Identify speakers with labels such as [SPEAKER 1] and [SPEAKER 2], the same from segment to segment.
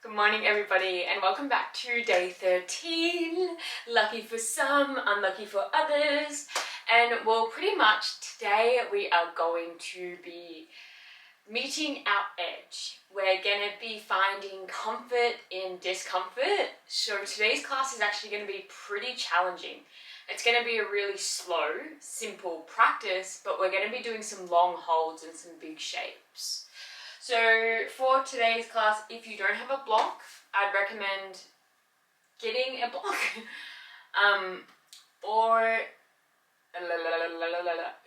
[SPEAKER 1] Good morning everybody and welcome back to day 13. Lucky for some, unlucky for others. And well, pretty much today we are going to be meeting our edge. We're going to be finding comfort in discomfort. So today's class is actually going to be pretty challenging. It's going to be a really slow, simple practice, but we're going to be doing some long holds and some big shapes. So for today's class, if you don't have a block, I'd recommend getting a block or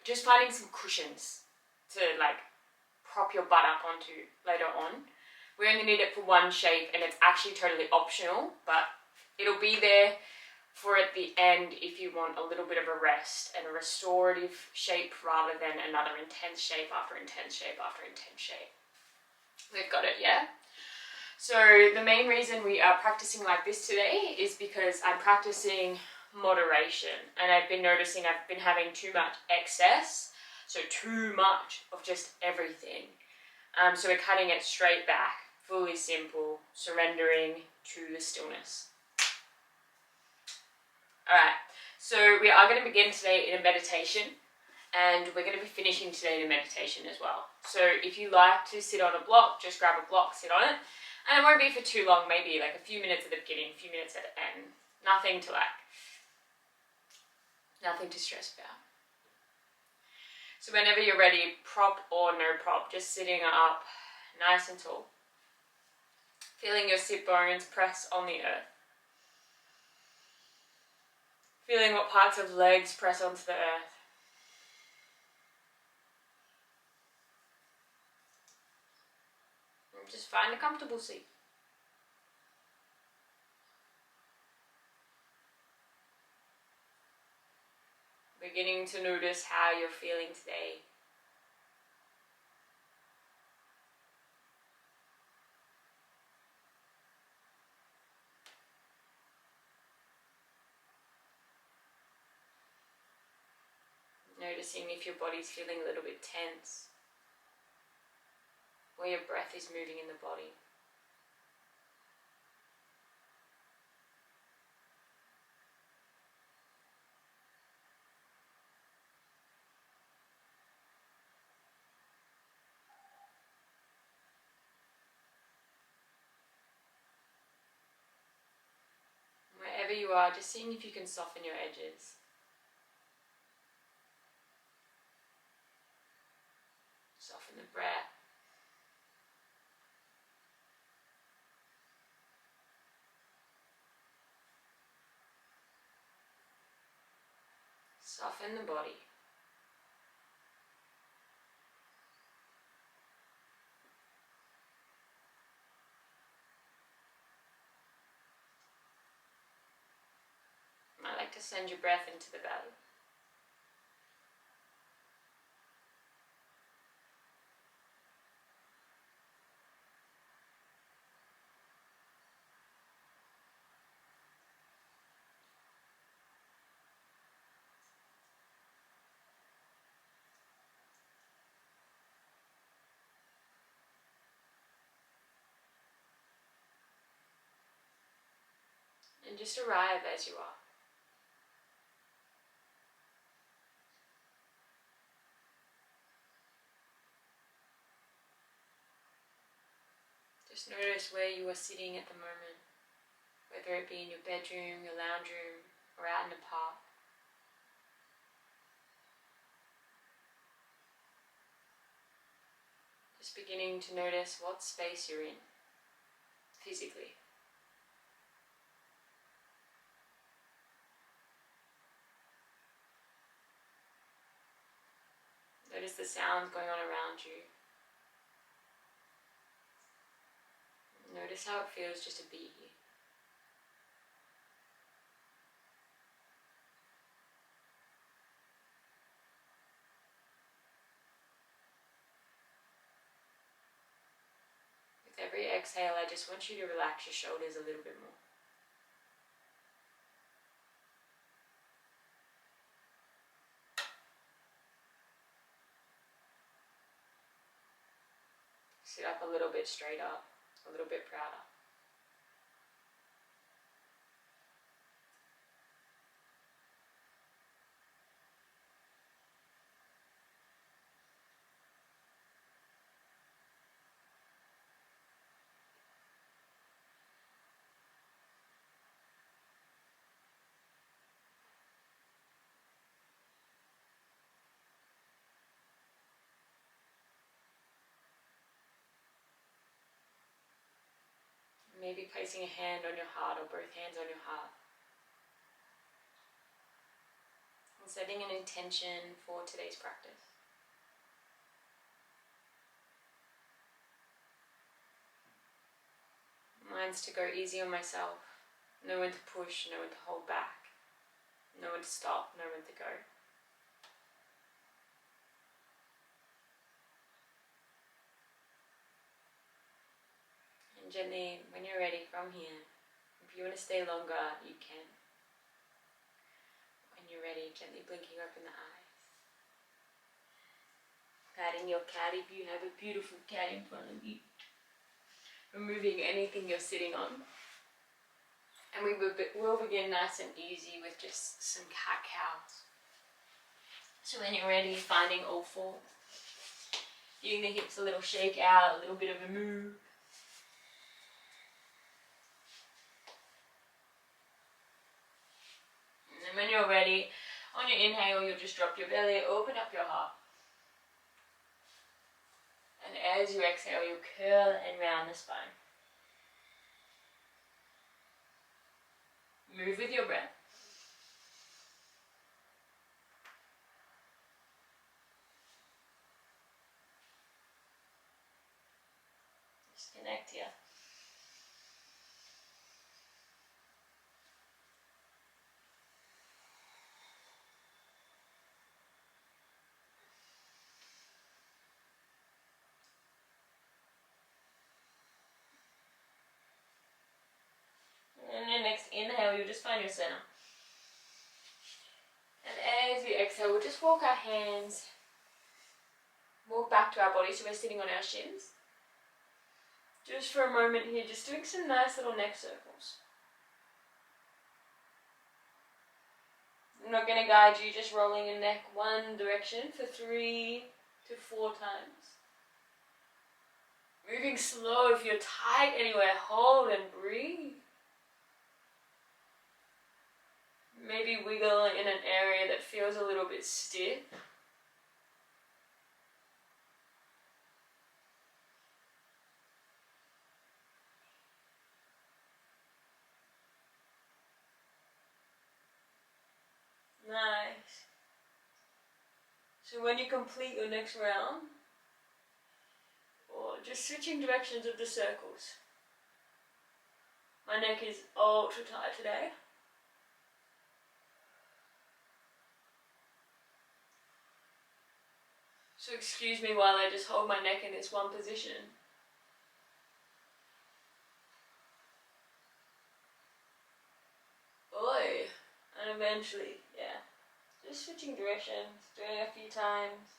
[SPEAKER 1] just finding some cushions to like prop your butt up onto later on. We only need it for one shape and it's actually totally optional, but it'll be there for at the end if you want a little bit of a rest and a restorative shape rather than another intense shape after intense shape after intense shape. We've got it, yeah? So the main reason we are practicing like this today is because I'm practicing moderation and I've been noticing I've been having too much excess, so too much of just everything. So we're cutting it straight back, fully simple, surrendering to the stillness. Alright, so we are going to begin today in a meditation. And we're going to be finishing today in a meditation as well. So if you like to sit on a block, just grab a block, sit on it. And it won't be for too long, maybe like a few minutes at the beginning, a few minutes at the end. Nothing to stress about. So whenever you're ready, prop or no prop, just sitting up nice and tall. Feeling your sit bones press on the earth. Feeling what parts of legs press onto the earth. Just find a comfortable seat. Beginning to notice how you're feeling today. Noticing if your body's feeling a little bit tense, or your breath is moving in the body. Wherever you are, just seeing if you can soften your edges. Soften the breath. Soften the body. I like to send your breath into the belly. And just arrive as you are. Just notice where you are sitting at the moment, whether it be in your bedroom, your lounge room, or out in the park. Just beginning to notice what space you're in, physically. Notice the sounds going on around you. Notice how it feels just to be here. With every exhale, I just want you to relax your shoulders a little bit more. Sit up a little bit straighter, a little bit prouder. maybe placing a hand on your heart or both hands on your heart. And setting an intention for today's practice. Mine's to go easy on myself. Know when to push, know when to hold back. Know when to stop, know when to go. And gently, when you're ready from here, if you want to stay longer, you can. When you're ready, gently blinking open the eyes. Patting your cat if you have a beautiful cat in front of you. Removing anything you're sitting on. And we will begin nice and easy with just some cat cows. So when you're ready, finding all fours. Giving the hips a little shake out, a little bit of a move. And then when you're ready, on your inhale, you'll just drop your belly, open up your heart. And as you exhale, you'll curl and round the spine. Move with your breath. Just connect here. And then next inhale, you'll just find your center. And as we exhale, we'll just walk our hands, walk back to our body so we're sitting on our shins. Just for a moment here, just doing some nice little neck circles. I'm not going to guide you, just rolling your neck one direction for 3 to 4 times. Moving slow. If you're tight anywhere, hold and breathe. Maybe wiggle in an area that feels a little bit stiff. Nice. So when you complete your next round, or just switching directions of the circles. My neck is ultra tight today. So excuse me while I just hold my neck in this one position. Boy, and eventually, yeah. Just switching directions, doing it a few times.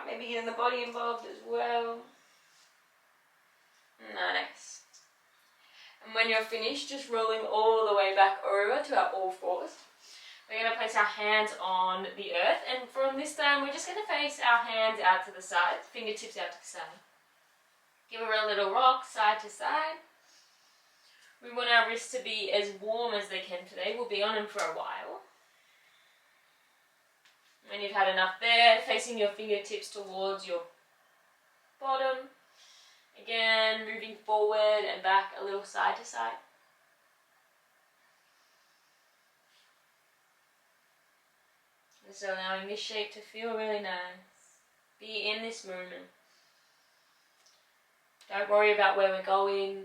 [SPEAKER 1] Maybe getting the body involved as well. Nice. And when you're finished, just rolling all the way back over to our all fours. We're going to place our hands on the earth, and from this time we're just going to face our hands out to the side, fingertips out to the side. Give her a little rock side to side. We want our wrists to be as warm as they can today. We'll be on them for a while. When you've had enough there, facing your fingertips towards your bottom. Again, moving forward and back a little side to side. So allowing this shape to feel really nice. Be in this moment. Don't worry about where we're going.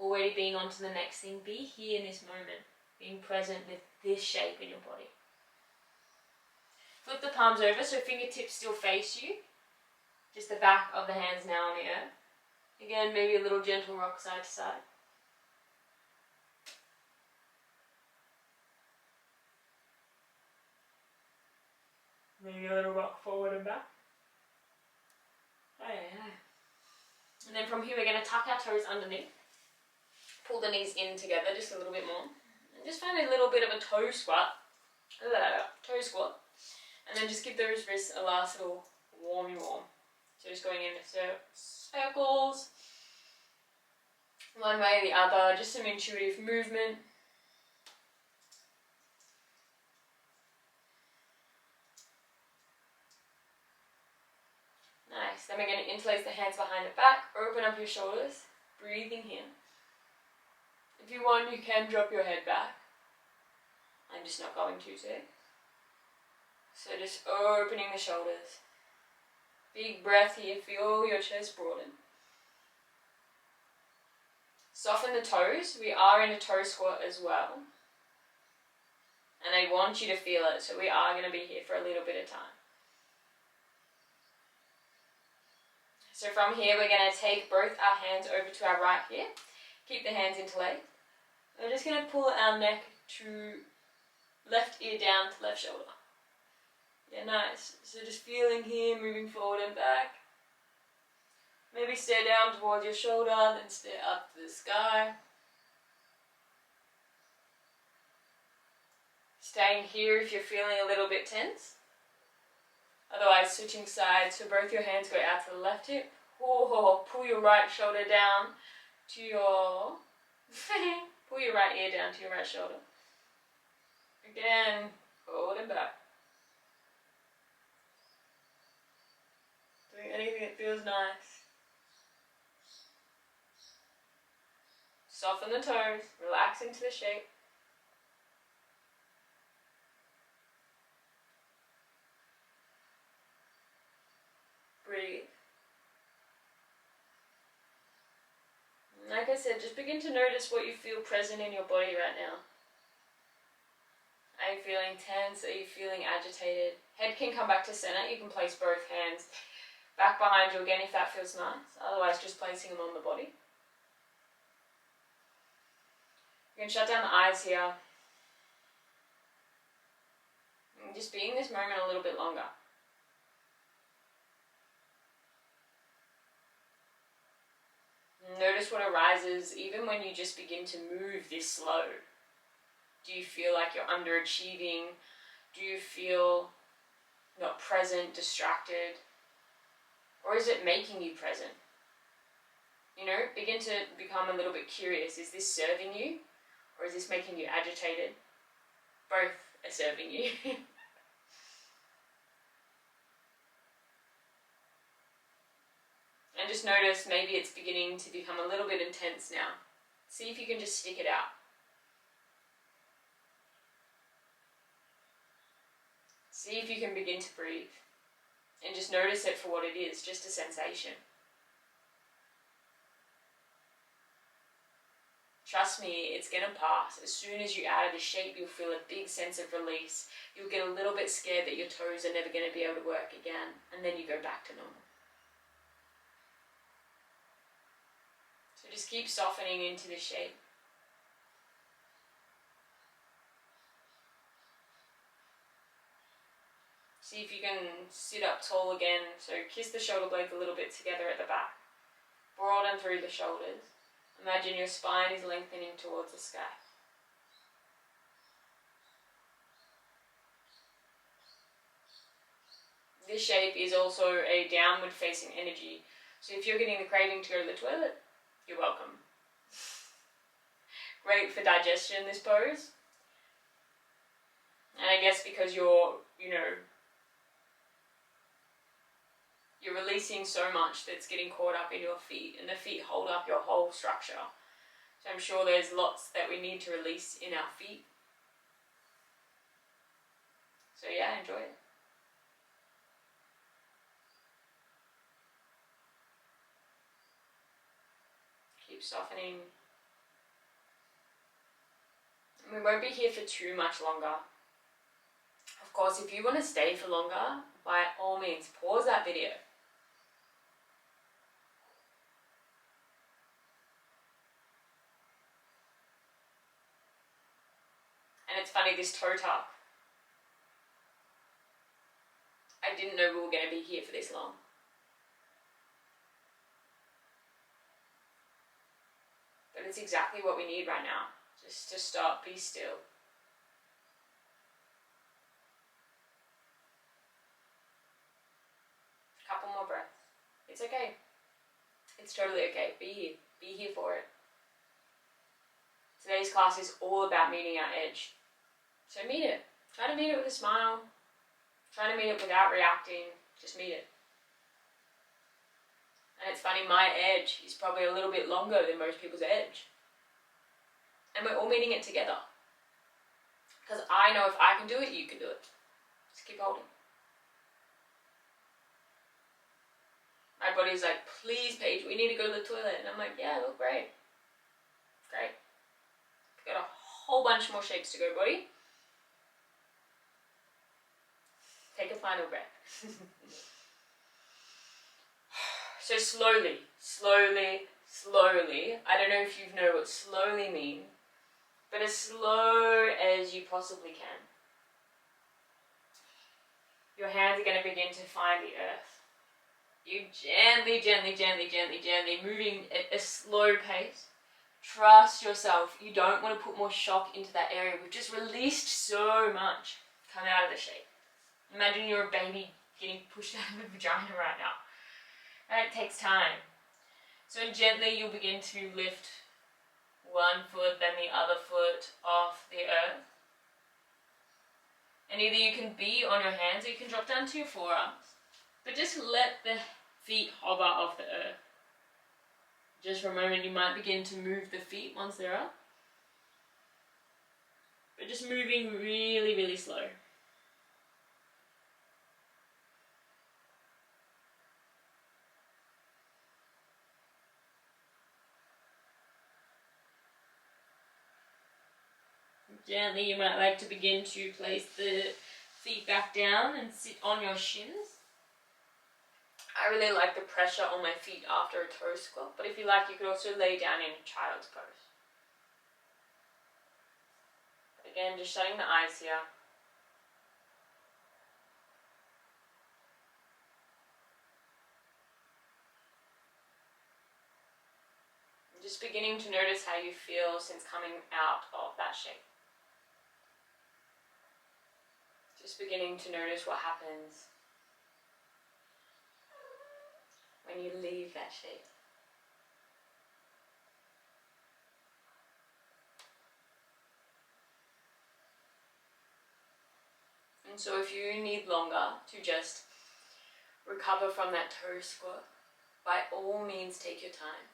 [SPEAKER 1] Already being on to the next thing. Be here in this moment. Being present with this shape in your body. Flip the palms over so fingertips still face you. Just the back of the hands now on the earth. Again, maybe a little gentle rock side to side. Maybe a little rock forward and back. And then from here we're going to tuck our toes underneath. Pull the knees in together just a little bit more. And just find a little bit of a toe squat. Toe squat. And then just give those wrists a last little warm. So just going into circles. One way or the other. Just some intuitive movement. Nice. Nice. Then we're going to interlace the hands behind the back, open up your shoulders, breathing here. If you want, you can drop your head back. I'm just not going to today. So just opening the shoulders. Big breath here, feel your chest broaden. Soften the toes. We are in a toe squat as well. And I want you to feel it, so we are going to be here for a little bit of time. So from here, we're going to take both our hands over to our right here. Keep the hands interlaced. We're just going to pull our neck to left ear down to left shoulder. Yeah, nice. So just feeling here, moving forward and back. Maybe stare down towards your shoulder, then stare up to the sky. Staying here if you're feeling a little bit tense. Otherwise, switching sides, so both your hands go out to the left hip. Oh, pull your right shoulder down to your... pull your right ear down to your right shoulder. Again, forward and back. Doing anything that feels nice. Soften the toes, relax into the shape. Breathe. Like I said, just begin to notice what you feel present in your body right now. Are you feeling tense? Are you feeling agitated? Head can come back to center. You can place both hands back behind you again if that feels nice. Otherwise, just placing them on the body. You can shut down the eyes here. And just be in this moment a little bit longer. Notice what arises even when you just begin to move this slow. Do you feel like you're underachieving? Do you feel not present, distracted? Or is it making you present? You know, begin to become a little bit curious. Is this serving you? Or is this making you agitated? Both are serving you. And just notice maybe it's beginning to become a little bit intense now. See if you can just stick it out. See if you can begin to breathe. And just notice it for what it is, just a sensation. Trust me, it's going to pass. As soon as you're out of the shape, you'll feel a big sense of release. You'll get a little bit scared that your toes are never going to be able to work again. And then you go back to normal. So just keep softening into the shape. See if you can sit up tall again. So kiss the shoulder blades a little bit together at the back. Broaden through the shoulders. Imagine your spine is lengthening towards the sky. This shape is also a downward facing energy. So if you're getting the craving to go to the toilet, you're welcome. Great for digestion, this pose. And I guess because you're releasing so much that's getting caught up in your feet, and the feet hold up your whole structure. So I'm sure there's lots that we need to release in our feet. So yeah, enjoy it. Keep softening. We won't be here for too much longer. Of course, if you want to stay for longer, by all means, pause that video. And it's funny, this toe tuck, I didn't know we were going to be here for this long. But it's exactly what we need right now. Just to stop, be still. Couple more breaths. It's okay. It's totally okay. Be here. Be here for it. Today's class is all about meeting our edge. So meet it. Try to meet it with a smile. Try to meet it without reacting. Just meet it. And it's funny, my edge is probably a little bit longer than most people's edge. And we're all meeting it together. Because I know if I can do it, you can do it. Just keep holding. My body's like, please, Paige, we need to go to the toilet. And I'm like, yeah, look, great. Great. We've got a whole bunch more shapes to go, body. Take a final breath. So slowly, slowly, slowly. I don't know if you know what slowly means, but as slow as you possibly can. Your hands are going to begin to find the earth. You gently, gently, gently, gently, gently, moving at a slow pace. Trust yourself. You don't want to put more shock into that area. We've just released so much. Come out of the shape. Imagine you're a baby getting pushed out of the vagina right now. And it takes time. So gently you'll begin to lift one foot, then the other foot off the earth. And either you can be on your hands or you can drop down to your forearms. But just let the feet hover off the earth. Just for a moment, you might begin to move the feet once they're up. But just moving really, really slow. Gently, you might like to begin to place the feet back down and sit on your shins. I really like the pressure on my feet after a toe squat, but if you like, you could also lay down in child's pose. But again, just shutting the eyes here. And just beginning to notice how you feel since coming out of that shape. Just beginning to notice what happens when you leave that shape. And so if you need longer to just recover from that toe squat, by all means take your time.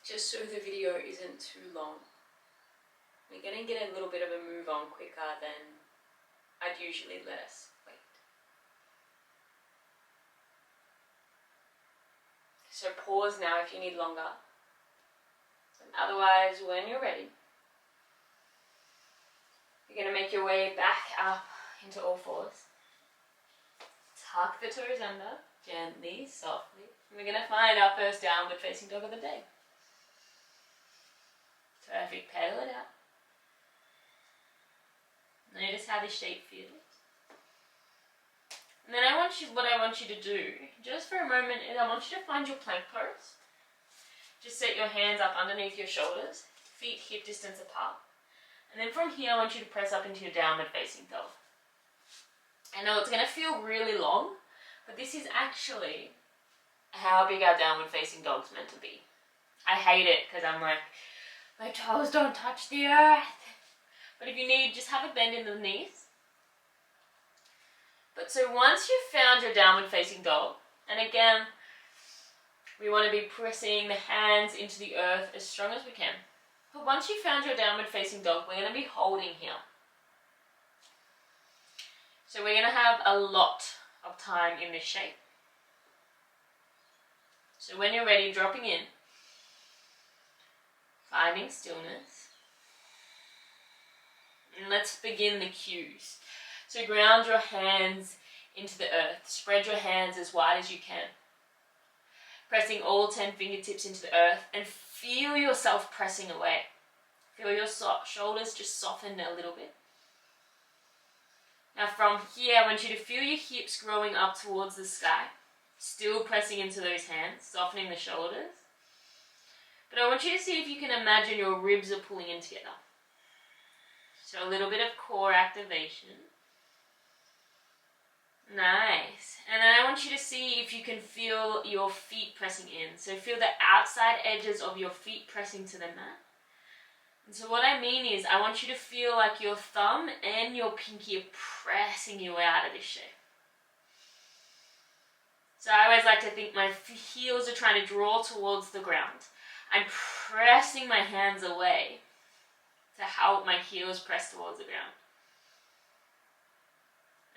[SPEAKER 1] Just so the video isn't too long. We're going to get a little bit of a move on quicker than I'd usually let us wait. So pause now if you need longer. And otherwise, when you're ready, you're going to make your way back up into all fours. Tuck the toes under, gently, softly. And we're going to find our first downward facing dog of the day. Perfect, pedal it out. Notice how this shape feels. And then what I want you to do, just for a moment, is I want you to find your plank pose. Just set your hands up underneath your shoulders, feet hip distance apart. And then from here, I want you to press up into your downward facing dog. I know it's going to feel really long, but this is actually how big our downward facing dog's meant to be. I hate it because I'm like, my toes don't touch the earth. But if you need, just have a bend in the knees. But so once you've found your downward facing dog, and again, we want to be pressing the hands into the earth as strong as we can. But once you've found your downward facing dog, we're going to be holding here. So we're going to have a lot of time in this shape. So when you're ready, dropping in, finding stillness. And let's begin the cues. So ground your hands into the earth. Spread your hands as wide as you can. Pressing all 10 fingertips into the earth and feel yourself pressing away. Feel your shoulders just soften a little bit. Now from here, I want you to feel your hips growing up towards the sky. Still pressing into those hands, softening the shoulders. But I want you to see if you can imagine your ribs are pulling in together. So a little bit of core activation. Nice. And then I want you to see if you can feel your feet pressing in. So feel the outside edges of your feet pressing to the mat. And so what I mean is I want you to feel like your thumb and your pinky are pressing you out of this shape. So I always like to think my heels are trying to draw towards the ground. I'm pressing my hands away to help my heels press towards the ground.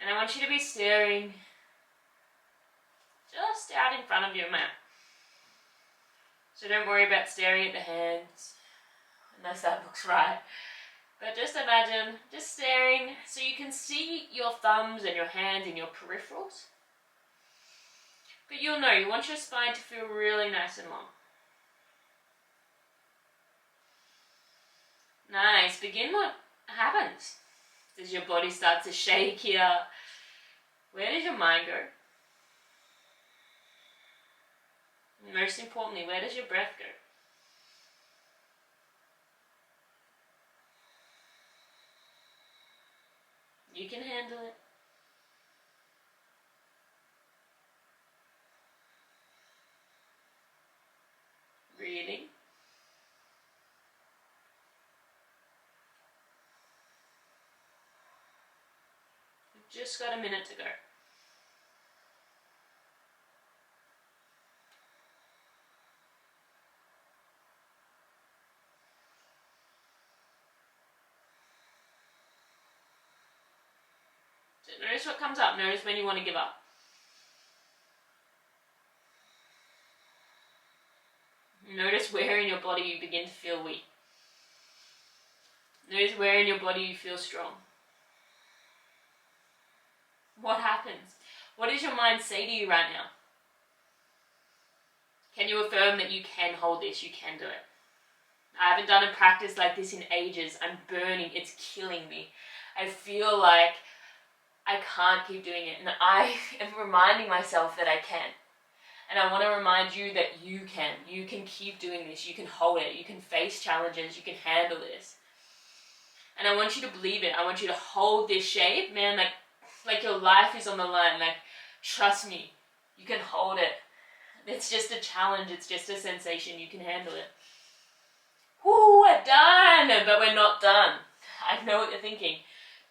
[SPEAKER 1] And I want you to be staring just out in front of your mat. So don't worry about staring at the hands, unless that looks right. But just imagine just staring so you can see your thumbs and your hands and your peripherals. But you'll know, you want your spine to feel really nice and long. Nice. Begin what happens. Does your body start to shake here? Where does your mind go? And most importantly, where does your breath go? You can handle it. Breathing. You've just got a minute to go. So notice what comes up. Notice when you want to give up. Notice where in your body you begin to feel weak. Notice where in your body you feel strong. What happens? What does your mind say to you right now? Can you affirm that you can hold this, you can do it? I haven't done a practice like this in ages. I'm burning, it's killing me. I feel like I can't keep doing it, and I am reminding myself that I can. And I want to remind you that you can. You can keep doing this. You can hold it. You can face challenges. You can handle this. And I want you to believe it. I want you to hold this shape, man, like your life is on the line. Like, trust me, you can hold it. It's just a challenge. It's just a sensation. You can handle it. Woo, we're done. But we're not done. I know what you're thinking.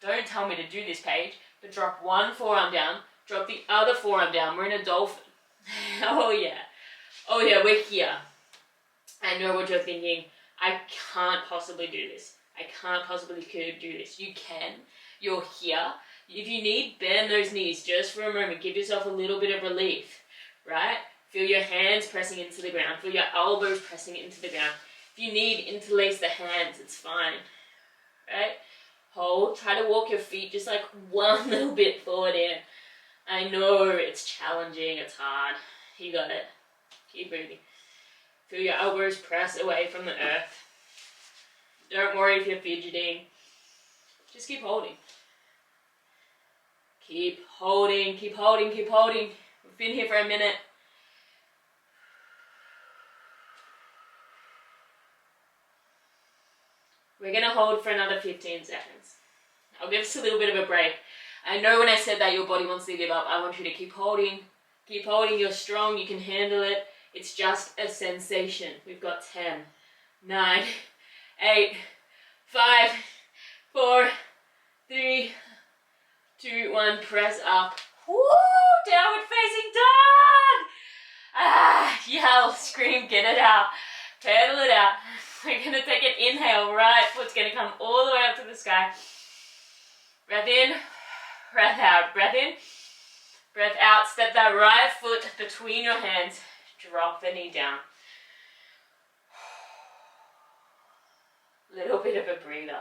[SPEAKER 1] Don't tell me to do this, Paige. But drop one forearm down. Drop the other forearm down. We're in a dolphin. Oh yeah. Oh yeah, we're here. I know what you're thinking. I can't possibly do this. I can't possibly do this. You can. You're here. If you need, bend those knees just for a moment. Give yourself a little bit of relief, right? Feel your hands pressing into the ground. Feel your elbows pressing into the ground. If you need, interlace the hands. It's fine, right? Hold. Try to walk your feet just like one little bit forward in. I know it's challenging, it's hard. You got it. Keep breathing. Feel your elbows press away from the earth. Don't worry if you're fidgeting. Just keep holding. Keep holding, keep holding, keep holding. We've been here for a minute. We're going to hold for another 15 seconds. I'll give us a little bit of a break. I know when I said that your body wants to give up. I want you to keep holding. Keep holding. You're strong. You can handle it. It's just a sensation. We've got 10, 9, 8, 5, 4, 3, 2, 1. Press up. Woo! Downward facing dog! Ah! Yell, scream, get it out. Pedal it out. We're going to take an inhale. Right foot's going to come all the way up to the sky. Breath in. Breath out. Breath in. Breath out. Step that right foot between your hands. Drop the knee down. Little bit of a breather.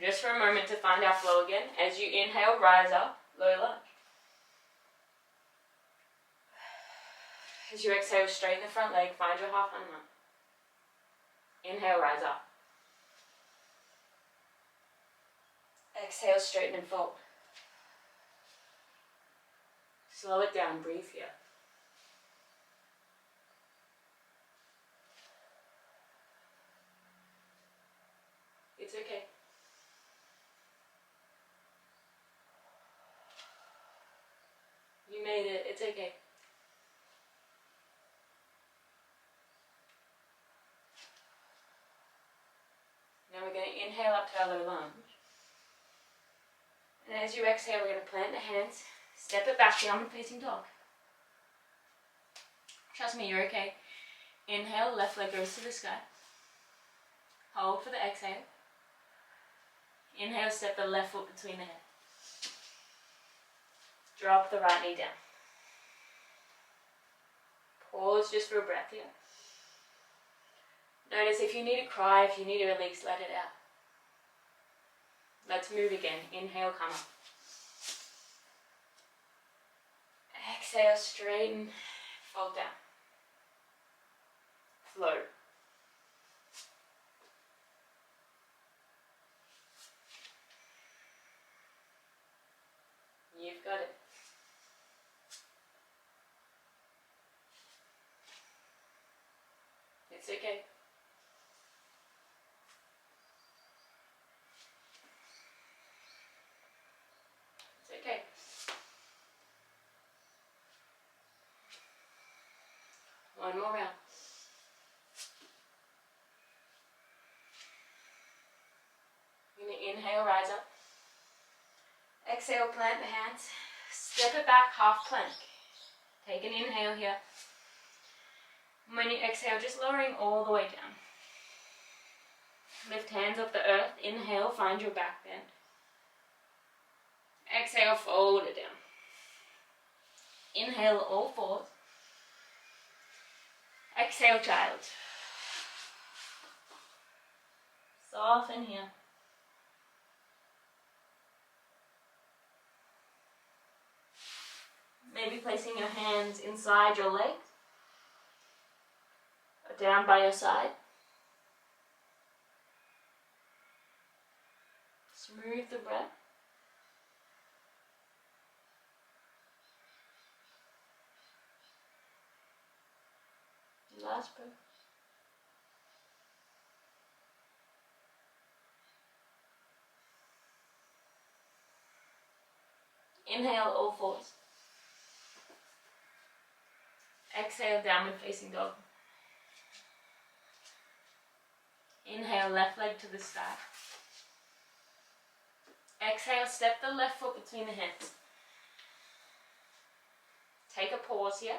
[SPEAKER 1] Just for a moment to find our flow again. As you inhale, rise up, low lunge. As you exhale, straighten the front leg, find your half Hanuman. Inhale, rise up. Exhale, straighten and fold. Slow it down, breathe here. It's okay. You made it, it's okay. Now we're going to inhale up to our low lunge. And as you exhale, we're going to plant the hands, step it back, downward facing dog. Trust me, you're okay. Inhale, left leg goes to the sky. Hold for the exhale. Inhale, step the left foot between the hands. Drop the right knee down. Pause just for a breath here. Notice if you need to cry, if you need to release, let it out. Let's move again. Inhale, come up. Exhale, straighten, fold down. Float. You've got it. It's okay. It's okay. One more round. You're going to inhale, rise up. Exhale, plant the hands. Step it back, half plank. Take an inhale here. When you exhale, just lowering all the way down. Lift hands off the earth. Inhale, find your back bend. Exhale, fold it down. Inhale, all fours. Exhale, child. Soften here. Maybe placing your hands inside your legs or down by your side. Smooth the breath. Last breath. Inhale, all fours. Exhale, downward facing dog. Inhale, left leg to the sky. Exhale, step the left foot between the hands. Take a pause here.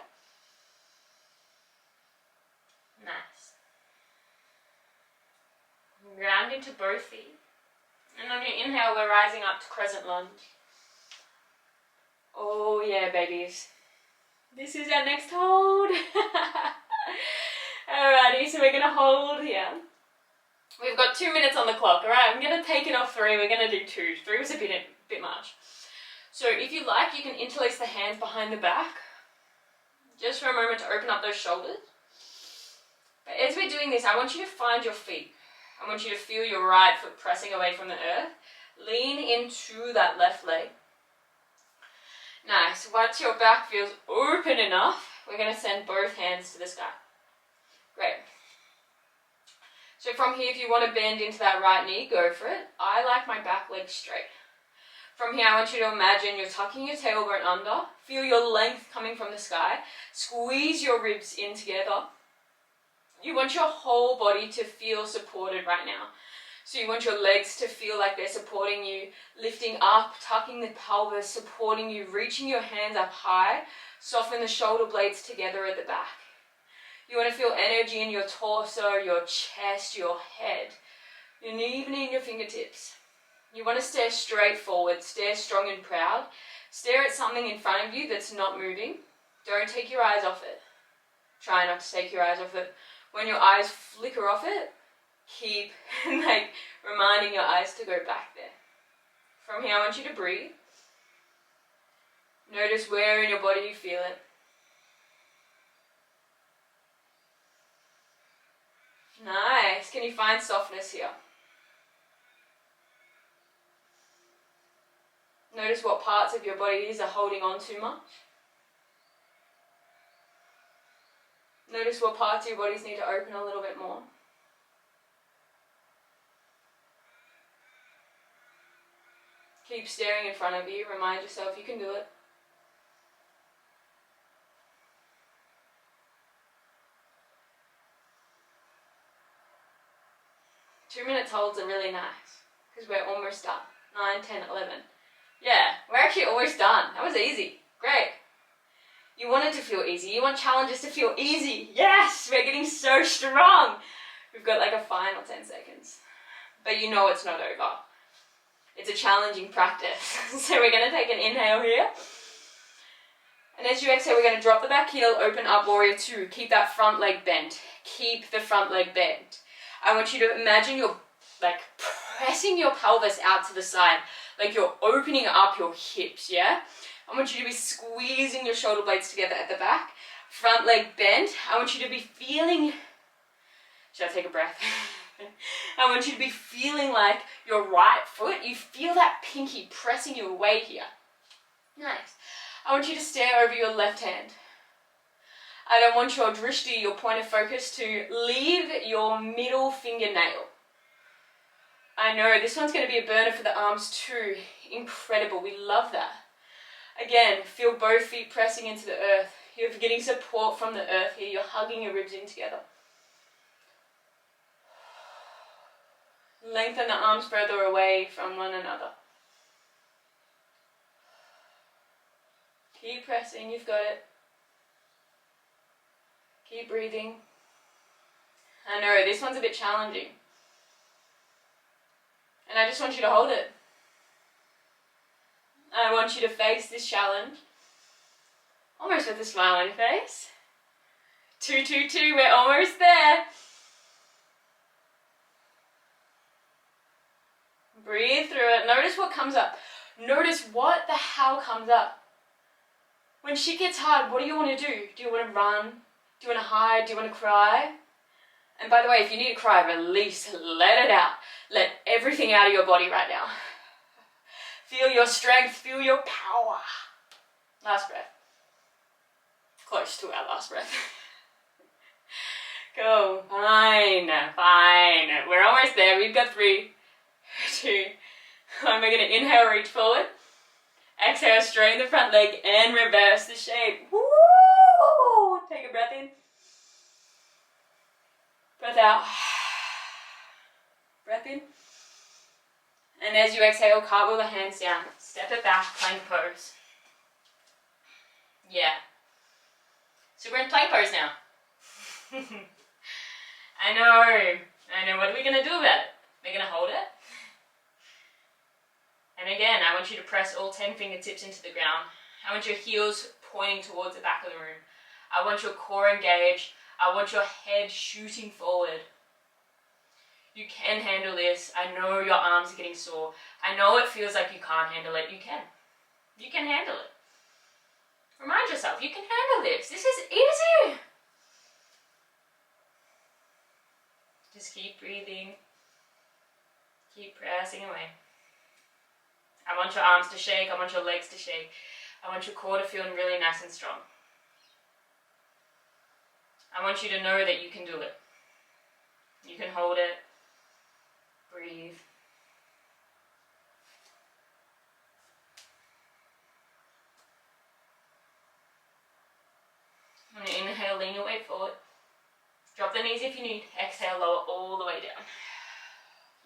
[SPEAKER 1] Nice. Ground into both feet. And on your inhale, we're rising up to crescent lunge. Oh yeah, babies. This is our next hold. Alrighty, so we're going to hold here. We've got 2 minutes on the clock, alright? I'm going to take it off 3, we're going to do 2. 3 was a bit much. So if you like, you can interlace the hands behind the back. Just for a moment to open up those shoulders. But as we're doing this, I want you to find your feet. I want you to feel your right foot pressing away from the earth. Lean into that left leg. Nice. Once your back feels open enough, we're going to send both hands to the sky. Great. So from here, if you want to bend into that right knee, go for it. I like my back leg straight. From here, I want you to imagine you're tucking your tailbone under. Feel your length coming from the sky. Squeeze your ribs in together. You want your whole body to feel supported right now. So you want your legs to feel like they're supporting you, lifting up, tucking the pelvis, supporting you, reaching your hands up high. Soften the shoulder blades together at the back. You want to feel energy in your torso, your chest, your head, and even in your fingertips. You want to stare straight forward, stare strong and proud. Stare at something in front of you that's not moving. Don't take your eyes off it. Try not to take your eyes off it. When your eyes flicker off it, keep reminding your eyes to go back there. From here, I want you to breathe. Notice where in your body you feel it. Nice. Can you find softness here? Notice what parts of your bodies are holding on too much. Notice what parts of your bodies need to open a little bit more. Keep staring in front of you. Remind yourself you can do it. Two-minute holds are really nice because we're almost done. 9, 10, 11. Yeah, we're actually almost done. That was easy. Great. You want it to feel easy. You want challenges to feel easy. Yes, we're getting so strong. We've got like a final 10 seconds. But you know it's not over. It's a challenging practice. So we're going to take an inhale here. And as you exhale, we're going to drop the back heel, open up, warrior two. Keep that front leg bent. Keep the front leg bent. I want you to imagine you're like pressing your pelvis out to the side. Like you're opening up your hips, yeah? I want you to be squeezing your shoulder blades together at the back. Front leg bent. I want you to be feeling... Should I take a breath? I want you to be feeling like your right foot, you feel that pinky pressing you away here. Nice. I want you to stare over your left hand. I don't want your drishti, your point of focus, to leave your middle fingernail. I know, this one's going to be a burner for the arms too. Incredible, we love that. Again, feel both feet pressing into the earth. You're getting support from the earth here. You're hugging your ribs in together. Lengthen the arms further away from one another. Keep pressing, you've got it. Keep breathing. I know, this one's a bit challenging. And I just want you to hold it. I want you to face this challenge. Almost with a smile on your face. 2, 2, 2, we're almost there. Breathe through it. Notice what comes up. Notice what the hell comes up. When shit gets hard, what do you want to do? Do you want to run? Do you want to hide? Do you want to cry? And by the way, if you need to cry, release, let it out. Let everything out of your body right now. Feel your strength, feel your power. Last breath. Close to our last breath. Go. Fine, fine. We're almost there. We've got 3, 2, 1. We're going to inhale, reach forward. Exhale, straighten the front leg and reverse the shape. Woo! Take a breath in. Breath out. Breath in. And as you exhale, cartwheel the hands down. Step it back, plank pose. Yeah. So we're in plank pose now. I know. What are we going to do about it? We're going to hold it. And again, I want you to press all 10 fingertips into the ground. I want your heels pointing towards the back of the room. I want your core engaged. I want your head shooting forward. You can handle this. I know your arms are getting sore. I know it feels like you can't handle it. You can. You can handle it. Remind yourself, you can handle this. This is easy. Just keep breathing. Keep pressing away. I want your arms to shake. I want your legs to shake. I want your core to feel really nice and strong. I want you to know that you can do it. You can hold it. Breathe. I'm going to inhale, lean your weight forward. Drop the knees if you need. Exhale, lower all the way down.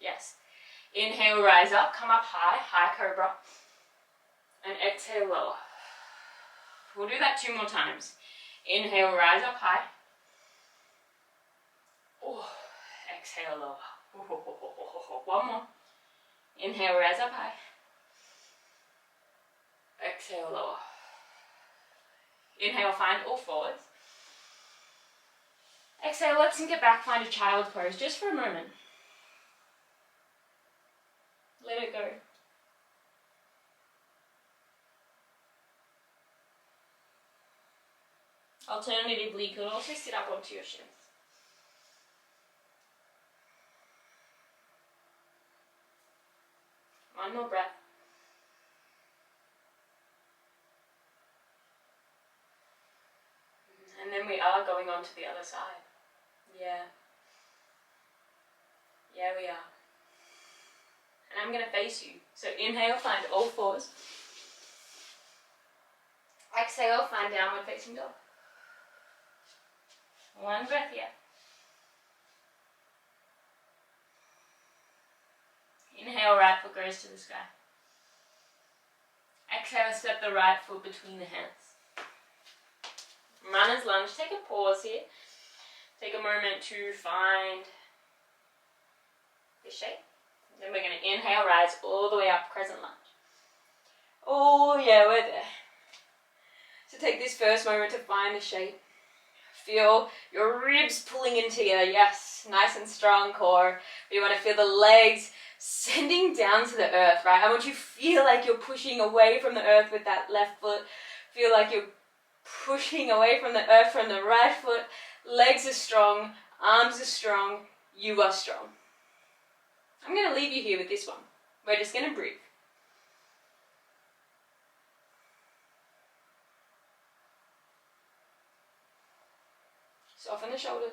[SPEAKER 1] Yes. Inhale, rise up, come up high, high cobra. And exhale, lower. We'll do that 2 more times. Inhale, rise up high. Oh, exhale, lower. One more. Inhale, rise up high. Exhale, lower. Inhale, find all fours. Exhale, let's sink it back, find a child's pose just for a moment. Let it go. Alternatively, you could also sit up onto your shins. One more breath. And then we are going on to the other side. Yeah. Yeah, we are. And I'm going to face you. So inhale, find all fours. Exhale, find downward facing dog. One breath here. Inhale, right foot goes to the sky. exhale, step the right foot between the hands. Runner's lunge. Take a pause here. Take a moment to find this shape. Then we're going to inhale, rise all the way up, crescent lunge. Oh yeah, we're there. So take this first moment to find the shape. Feel your ribs pulling in together. Yes, nice and strong core. You want to feel the legs sending down to the earth, right? I want you to feel like you're pushing away from the earth with that left foot. Feel like you're pushing away from the earth from the right foot. Legs are strong, arms are strong, you are strong. I'm going to leave you here with this one. We're just going to breathe. Soften the shoulders.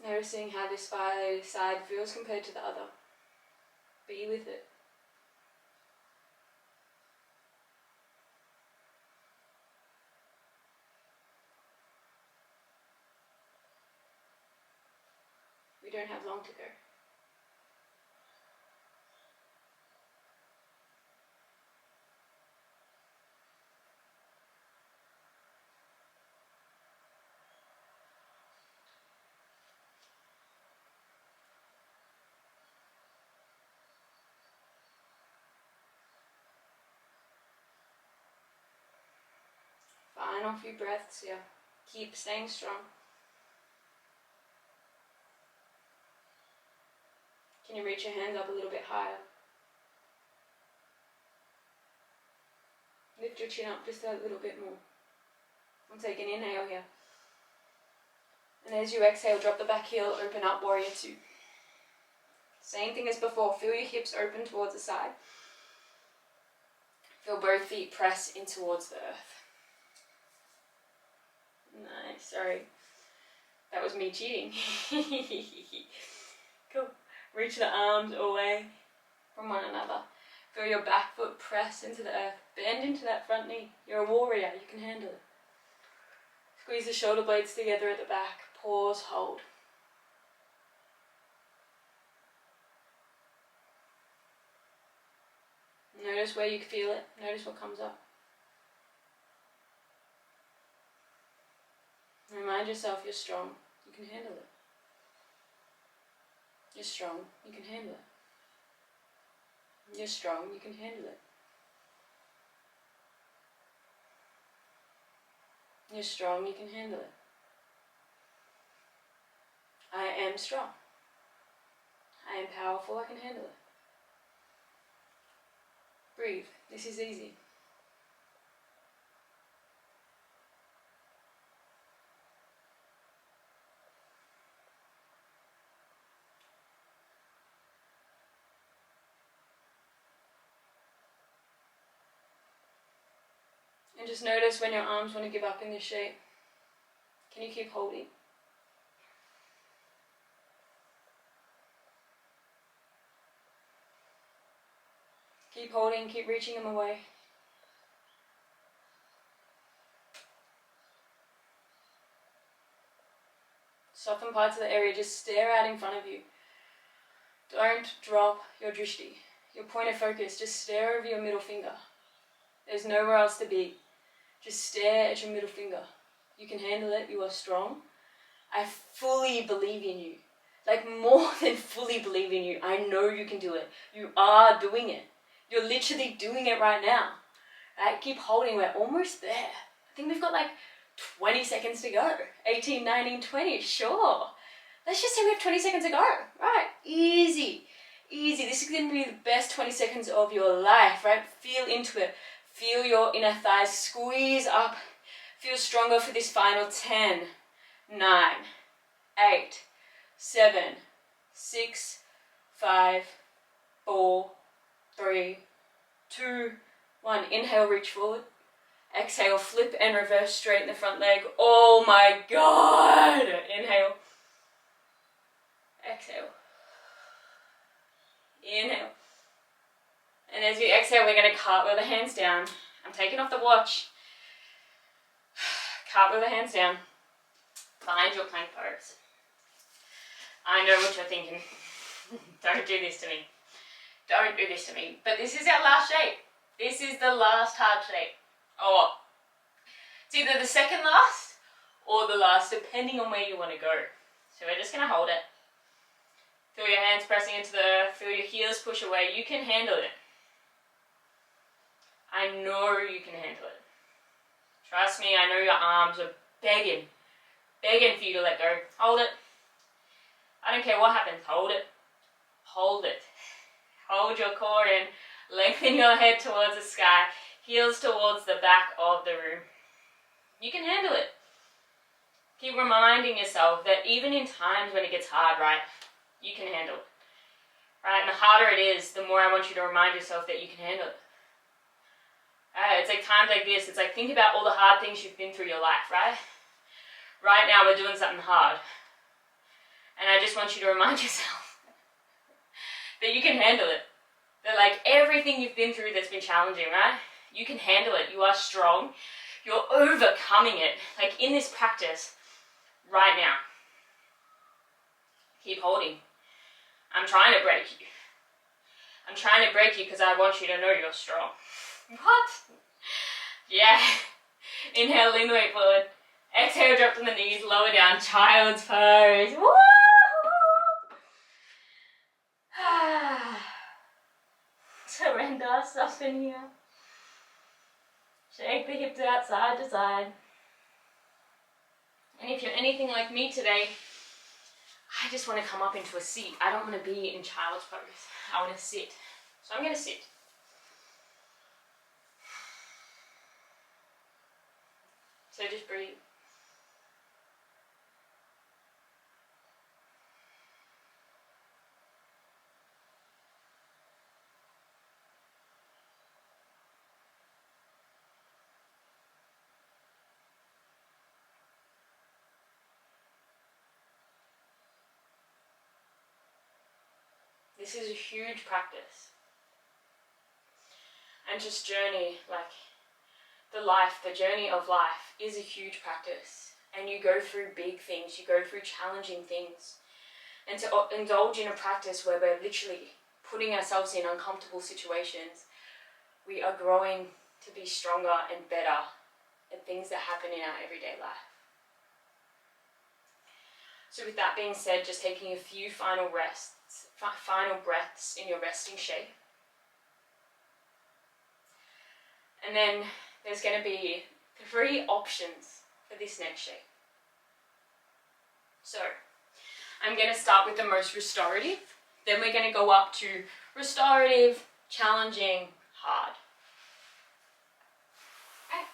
[SPEAKER 1] Noticing how this side feels compared to the other. Be with it. We don't have long to go. Final few breaths here. Keep staying strong. Can you reach your hands up a little bit higher? Lift your chin up just a little bit more. And take an inhale here. And as you exhale, drop the back heel, open up, warrior two. Same thing as before. Feel your hips open towards the side. Feel both feet press in towards the earth. Nice, sorry. That was me cheating. Cool. Reach the arms away from one another. Feel your back foot press into the earth. Bend into that front knee. You're a warrior, you can handle it. Squeeze the shoulder blades together at the back. Pause, hold. Notice where you feel it. Notice what comes up. Remind yourself you're strong. You can handle it. You're strong. You can handle it. You're strong. You can handle it. You're strong. You can handle it. I am strong. I am powerful. I can handle it. Breathe. This is easy. And just notice when your arms want to give up in this shape. Can you keep holding? Keep holding, keep reaching them away. Soften parts of the area, just stare out in front of you. Don't drop your drishti, your point of focus. Just stare over your middle finger. There's nowhere else to be. Just stare at your middle finger. You can handle it, you are strong. I fully believe in you. Like more than fully believe in you. I know you can do it. You are doing it. You're literally doing it right now. Right? Keep holding, we're almost there. I think we've got like 20 seconds to go. 18, 19, 20, sure. Let's just say we have 20 seconds to go. Right, easy, easy. This is going to be the best 20 seconds of your life, right? Feel into it. Feel your inner thighs squeeze up. Feel stronger for this final 10, 9, 8, 7, 6, 5, 4, 3, 2, 1. Inhale, reach forward. Exhale, flip and reverse, straighten the front leg. Oh my God. Inhale. Exhale. Inhale. And as you exhale, we're going to cartwheel the hands down. I'm taking off the watch. Cartwheel the hands down. Find your plank pose. I know what you're thinking. Don't do this to me. Don't do this to me. But this is our last shape. This is the last hard shape. Oh, it's either the second last or the last, depending on where you want to go. So we're just going to hold it. Feel your hands pressing into the earth. Feel your heels push away. You can handle it. I know you can handle it. Trust me, I know your arms are begging for you to let go. Hold it. I don't care what happens. Hold it. Hold it. Hold your core in. Lengthen your head towards the sky. Heels towards the back of the room. You can handle it. Keep reminding yourself that even in times when it gets hard, right, you can handle it. Right? And the harder it is, the more I want you to remind yourself that you can handle it. It's like times like this, it's like think about all the hard things you've been through your life, right? Right now we're doing something hard. And I just want you to remind yourself that you can handle it. That like everything you've been through that's been challenging, right? You can handle it. You are strong. You're overcoming it. Like in this practice, right now. Keep holding. I'm trying to break you. I'm trying to break you because I want you to know you're strong. What? Yeah. Inhale, lean the weight forward. Exhale, drop to the knees, lower down, child's pose. Woo! Surrender, soften here. Shake the hips out side to side. And if you're anything like me today, I just want to come up into a seat. I don't want to be in child's pose. I want to sit. So I'm going to sit. So just breathe. This is a huge practice. And just journey, like the journey of life is a huge practice. And you go through big things, you go through challenging things. And to indulge in a practice where we're literally putting ourselves in uncomfortable situations, we are growing to be stronger and better at things that happen in our everyday life. So with that being said, just taking a few final breaths in your resting shape. And then there's going to be 3 options for this next shape. So I'm going to start with the most restorative. Then we're going to go up to restorative, challenging, hard. Okay.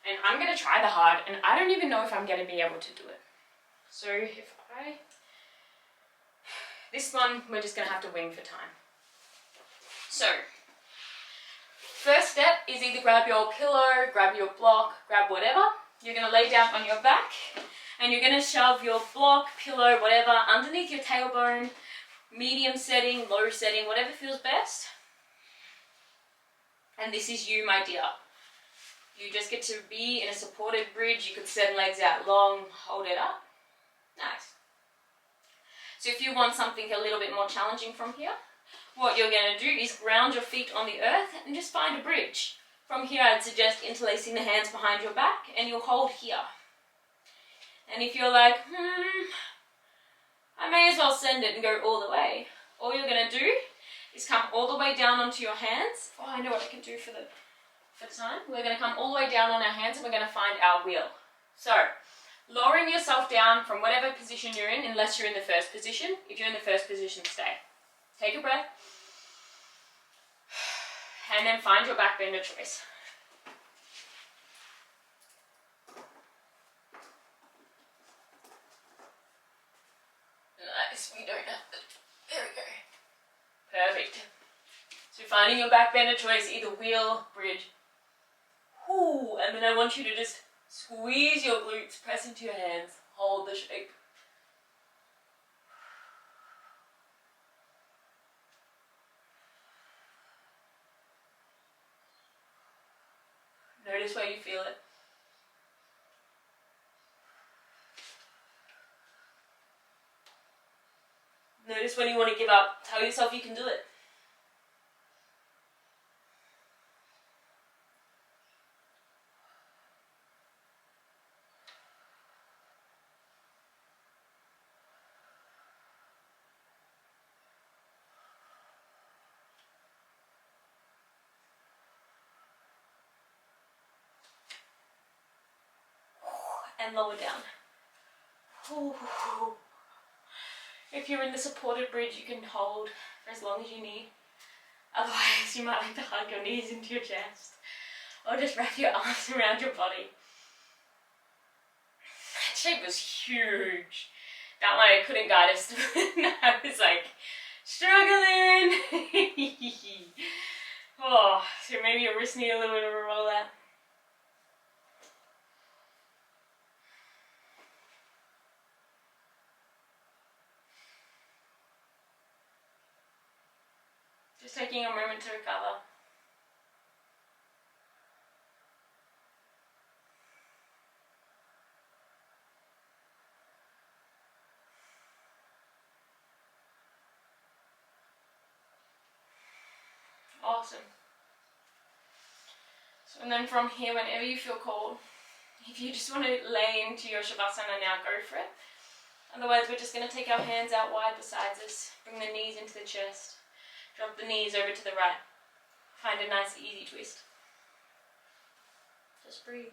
[SPEAKER 1] And I'm going to try the hard, and I don't even know if I'm going to be able to do it. So this one, we're just going to have to wing for time. So, first step is either grab your pillow, grab your block, grab whatever. You're going to lay down on your back, and you're going to shove your block, pillow, whatever, underneath your tailbone, medium setting, low setting, whatever feels best. And this is you, my dear. You just get to be in a supported bridge. You could send legs out long, hold it up. Nice. So if you want something a little bit more challenging from here, what you're going to do is ground your feet on the earth and just find a bridge. From here, I'd suggest interlacing the hands behind your back, and you'll hold here. And if you're like, I may as well send it and go all the way, all you're going to do is come all the way down onto your hands. Oh, I know what I can do for the time. We're going to come all the way down on our hands, and we're going to find our wheel. So, lowering yourself down from whatever position you're in, unless you're in the first position. If you're in the first position, stay. Take a breath. And then find your back bend of choice. Nice, we don't have to. There we go. Perfect. So finding your back bend of choice, either wheel, bridge. Whoo! Ooh, and then I want you to just squeeze your glutes, press into your hands, hold the shape. Notice where you feel it. Notice when you want to give up. Tell yourself you can do it. And lower down. If you're in the supported bridge, you can hold for as long as you need. Otherwise, you might like to hug your knees into your chest, or just wrap your arms around your body. That shape was huge. That one I couldn't guide us through. I was like struggling. Oh, so maybe your wrist need a little bit of a roll out. Just taking a moment to recover. Awesome. So, and then from here, whenever you feel cold, if you just want to lay into your Shavasana now, go for it. Otherwise, we're just going to take our hands out wide beside us, bring the knees into the chest, drop the knees over to the right. Find a nice easy twist. Just breathe.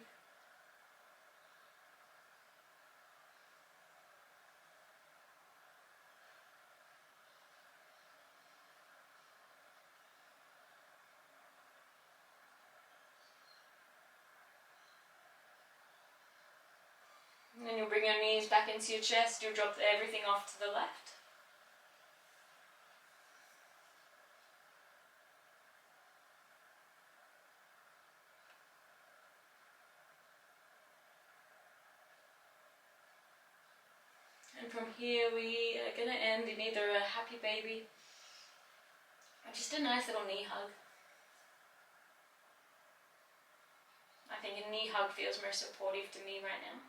[SPEAKER 1] And then you'll bring your knees back into your chest, you'll drop everything off to the left. And from here we are going to end in either a happy baby or just a nice little knee hug. I think a knee hug feels more supportive to me right now.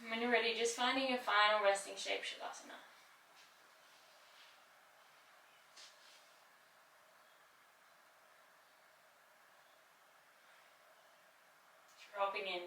[SPEAKER 1] And when you're ready, just finding your final resting shape, Shavasana. Dropping in.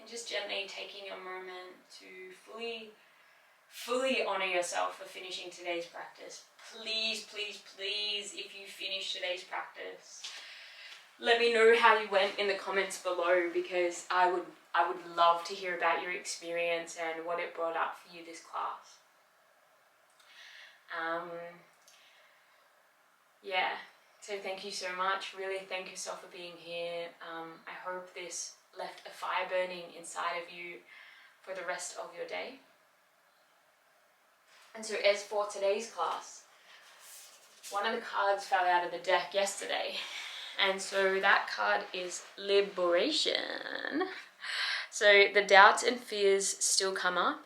[SPEAKER 1] And just gently taking a moment to fully honor yourself for finishing today's practice. Please, please, please, if you finish today's practice, let me know how you went in the comments below, because I would love to hear about your experience and what it brought up for you this class. Yeah, so thank you so much. Really thank yourself for being here. I hope this left a fire burning inside of you for the rest of your day. And so as for today's class, one of the cards fell out of the deck yesterday. And so that card is liberation. So the doubts and fears still come up.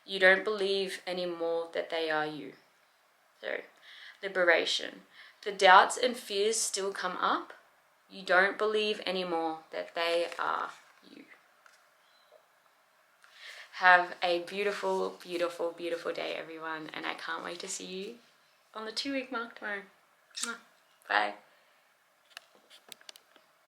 [SPEAKER 1] You don't believe anymore that they are you. So liberation. The doubts and fears still come up. You don't believe anymore that they are you. Have a beautiful, beautiful, beautiful day, everyone. And I can't wait to see you on the 2-week mark tomorrow. Bye.